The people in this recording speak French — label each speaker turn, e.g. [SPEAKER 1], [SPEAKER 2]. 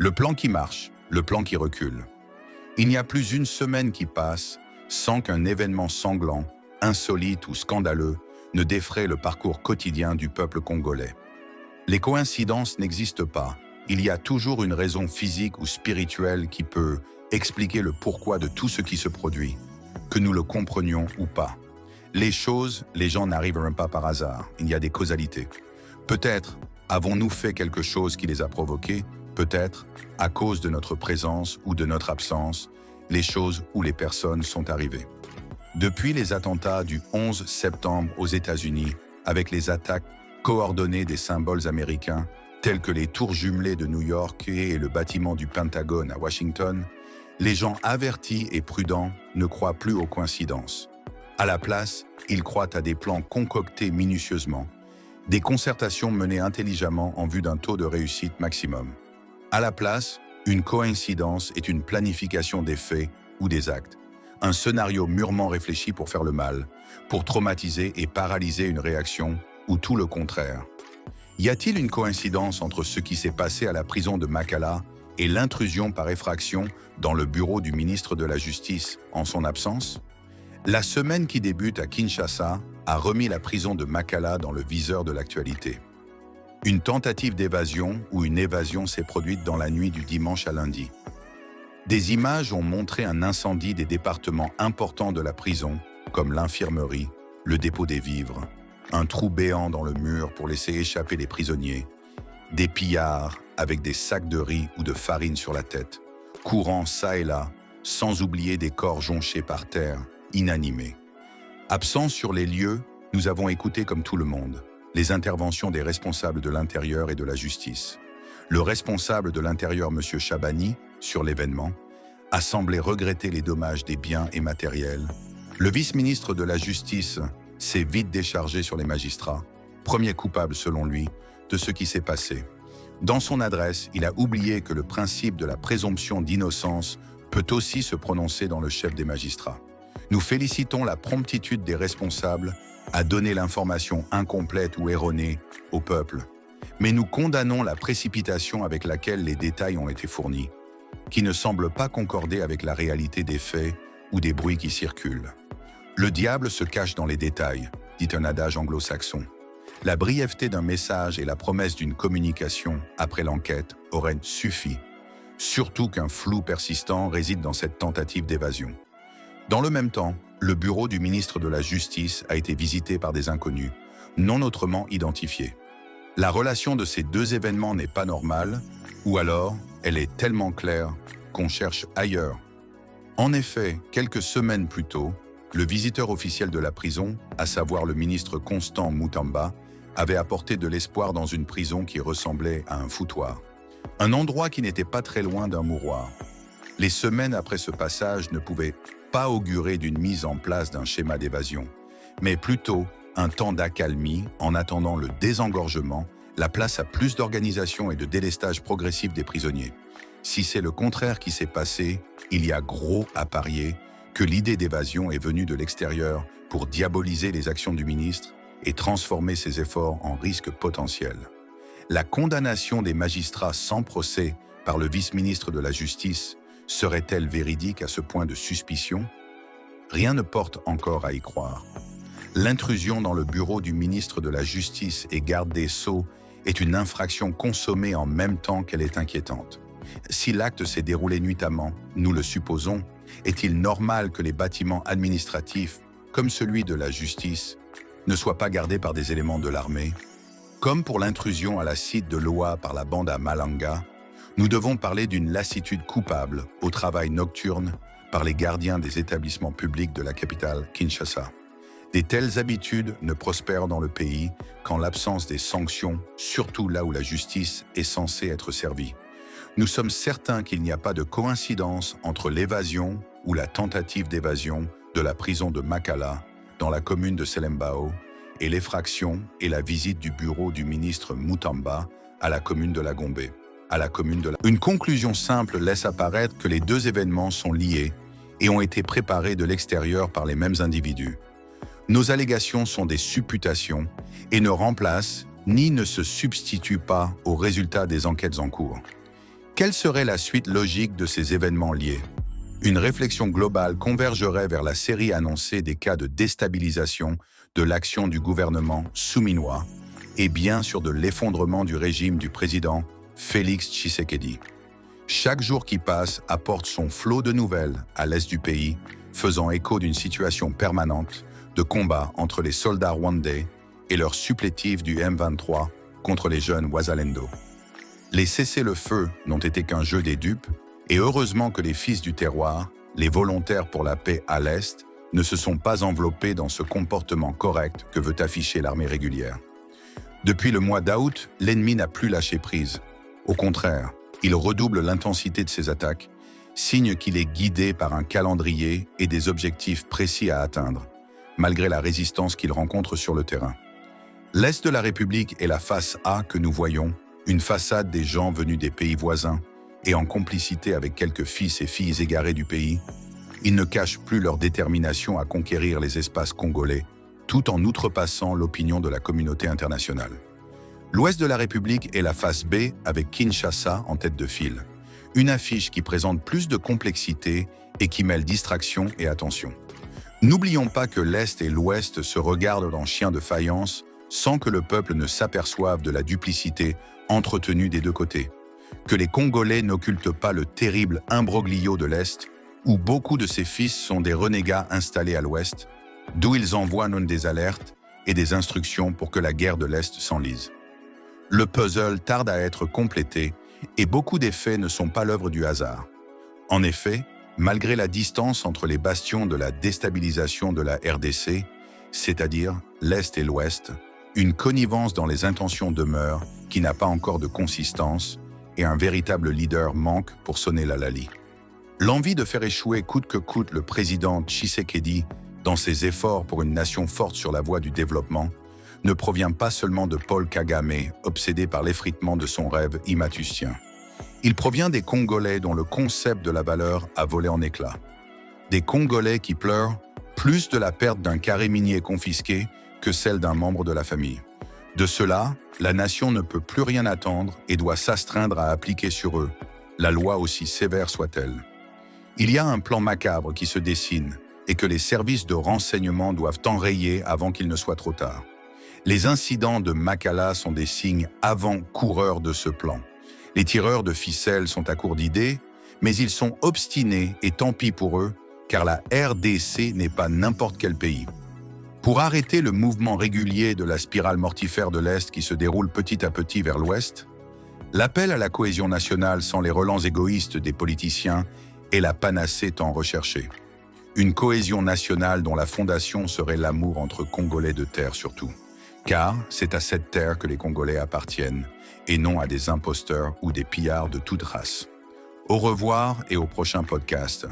[SPEAKER 1] Le plan qui marche, le plan qui recule. Il n'y a plus une semaine qui passe sans qu'un événement sanglant, insolite ou scandaleux ne défraie le parcours quotidien du peuple congolais. Les coïncidences n'existent pas. Il y a toujours une raison physique ou spirituelle qui peut expliquer le pourquoi de tout ce qui se produit, que nous le comprenions ou pas. Les gens n'arriveront pas par hasard, il y a des causalités. Peut-être avons-nous fait quelque chose qui les a provoqués, peut-être, à cause de notre présence ou de notre absence, les choses ou les personnes sont arrivées. Depuis les attentats du 11 septembre aux États-Unis, avec les attaques coordonnées des symboles américains, tels que les tours jumelées de New York et le bâtiment du Pentagone à Washington, les gens avertis et prudents ne croient plus aux coïncidences. À la place, ils croient à des plans concoctés minutieusement, des concertations menées intelligemment en vue d'un taux de réussite maximum. À la place, une coïncidence est une planification des faits ou des actes, un scénario mûrement réfléchi pour faire le mal, pour traumatiser et paralyser une réaction, ou tout le contraire. Y a-t-il une coïncidence entre ce qui s'est passé à la prison de Makala et l'intrusion par effraction dans le bureau du ministre de la Justice en son absence? La semaine qui débute à Kinshasa a remis la prison de Makala dans le viseur de l'actualité. Une tentative d'évasion ou une évasion s'est produite dans la nuit du dimanche à lundi. Des images ont montré un incendie des départements importants de la prison, comme l'infirmerie, le dépôt des vivres, un trou béant dans le mur pour laisser échapper les prisonniers, des pillards avec des sacs de riz ou de farine sur la tête, courant çà et là, sans oublier des corps jonchés par terre, inanimés. Absents sur les lieux, nous avons écouté comme tout le monde les interventions des responsables de l'Intérieur et de la Justice. Le responsable de l'Intérieur, M. Chabani, sur l'événement, a semblé regretter les dommages des biens et matériels. Le vice-ministre de la Justice s'est vite déchargé sur les magistrats, premier coupable selon lui de ce qui s'est passé. Dans son adresse, il a oublié que le principe de la présomption d'innocence peut aussi se prononcer dans le chef des magistrats. Nous félicitons la promptitude des responsables à donner l'information incomplète ou erronée au peuple, mais nous condamnons la précipitation avec laquelle les détails ont été fournis, qui ne semble pas concorder avec la réalité des faits ou des bruits qui circulent. Le diable se cache dans les détails, dit un adage anglo-saxon. La brièveté d'un message et la promesse d'une communication après l'enquête auraient suffi, surtout qu'un flou persistant réside dans cette tentative d'évasion. Dans le même temps, le bureau du ministre de la Justice a été visité par des inconnus, non autrement identifiés. La relation de ces deux événements n'est pas normale, ou alors elle est tellement claire qu'on cherche ailleurs. En effet, quelques semaines plus tôt, le visiteur officiel de la prison, à savoir le ministre Constant Mutamba, avait apporté de l'espoir dans une prison qui ressemblait à un foutoir. Un endroit qui n'était pas très loin d'un mouroir. Les semaines après ce passage ne pouvaient pas augurer d'une mise en place d'un schéma d'évasion, mais plutôt un temps d'accalmie en attendant le désengorgement, la place à plus d'organisation et de délestage progressif des prisonniers. Si c'est le contraire qui s'est passé, il y a gros à parier que l'idée d'évasion est venue de l'extérieur pour diaboliser les actions du ministre et transformer ses efforts en risque potentiel. La condamnation des magistrats sans procès par le vice-ministre de la Justice serait-elle véridique à ce point de suspicion? Rien ne porte encore à y croire. L'intrusion dans le bureau du ministre de la Justice et garde des Sceaux est une infraction consommée en même temps qu'elle est inquiétante. Si l'acte s'est déroulé nuitamment, nous le supposons, est-il normal que les bâtiments administratifs, comme celui de la justice, ne soient pas gardés par des éléments de l'armée? Comme pour l'intrusion à la site de Loa par la bande à Malanga, nous devons parler d'une lassitude coupable au travail nocturne par les gardiens des établissements publics de la capitale Kinshasa. De telles habitudes ne prospèrent dans le pays qu'en l'absence des sanctions, surtout là où la justice est censée être servie. Nous sommes certains qu'il n'y a pas de coïncidence entre l'évasion ou la tentative d'évasion de la prison de Makala dans la commune de Selembao et l'effraction et la visite du bureau du ministre Mutamba à la commune de la Gombe. Une conclusion simple laisse apparaître que les deux événements sont liés et ont été préparés de l'extérieur par les mêmes individus. Nos allégations sont des supputations et ne remplacent ni ne se substituent pas aux résultats des enquêtes en cours. Quelle serait la suite logique de ces événements liés? Une réflexion globale convergerait vers la série annoncée des cas de déstabilisation de l'action du gouvernement souminois et bien sûr de l'effondrement du régime du président Félix Tshisekedi. Chaque jour qui passe apporte son flot de nouvelles à l'est du pays, faisant écho d'une situation permanente de combat entre les soldats rwandais et leurs supplétifs du M23 contre les jeunes Wazalendo. Les cessez-le-feu n'ont été qu'un jeu des dupes, et heureusement que les fils du terroir, les volontaires pour la paix à l'Est, ne se sont pas enveloppés dans ce comportement correct que veut afficher l'armée régulière. Depuis le mois d'août, l'ennemi n'a plus lâché prise. Au contraire, il redouble l'intensité de ses attaques, signe qu'il est guidé par un calendrier et des objectifs précis à atteindre, malgré la résistance qu'il rencontre sur le terrain. L'Est de la République est la face A que nous voyons, une façade des gens venus des pays voisins, et en complicité avec quelques fils et filles égarés du pays, ils ne cachent plus leur détermination à conquérir les espaces congolais, tout en outrepassant l'opinion de la communauté internationale. L'Ouest de la République est la face B avec Kinshasa en tête de file, une affiche qui présente plus de complexité et qui mêle distraction et attention. N'oublions pas que l'Est et l'Ouest se regardent en chien de faïence sans que le peuple ne s'aperçoive de la duplicité entretenue des deux côtés, que les Congolais n'occultent pas le terrible imbroglio de l'Est, où beaucoup de ses fils sont des renégats installés à l'Ouest, d'où ils envoient non des alertes et des instructions pour que la guerre de l'Est s'enlise. Le puzzle tarde à être complété et beaucoup des faits ne sont pas l'œuvre du hasard. En effet, malgré la distance entre les bastions de la déstabilisation de la RDC, c'est-à-dire l'Est et l'Ouest, une connivence dans les intentions demeure qui n'a pas encore de consistance et un véritable leader manque pour sonner la lalie. L'envie de faire échouer coûte que coûte le président Tshisekedi dans ses efforts pour une nation forte sur la voie du développement ne provient pas seulement de Paul Kagame, obsédé par l'effritement de son rêve immatusien. Il provient des Congolais dont le concept de la valeur a volé en éclats. Des Congolais qui pleurent plus de la perte d'un carré minier confisqué que celle d'un membre de la famille. De cela, la nation ne peut plus rien attendre et doit s'astreindre à appliquer sur eux, la loi aussi sévère soit-elle. Il y a un plan macabre qui se dessine et que les services de renseignement doivent enrayer avant qu'il ne soit trop tard. Les incidents de Makala sont des signes avant-coureurs de ce plan. Les tireurs de ficelles sont à court d'idées, mais ils sont obstinés et tant pis pour eux, car la RDC n'est pas n'importe quel pays. Pour arrêter le mouvement régulier de la spirale mortifère de l'Est qui se déroule petit à petit vers l'Ouest, l'appel à la cohésion nationale sans les relents égoïstes des politiciens est la panacée tant recherchée. Une cohésion nationale dont la fondation serait l'amour entre Congolais de terre surtout. Car c'est à cette terre que les Congolais appartiennent, et non à des imposteurs ou des pillards de toute race. Au revoir et au prochain podcast.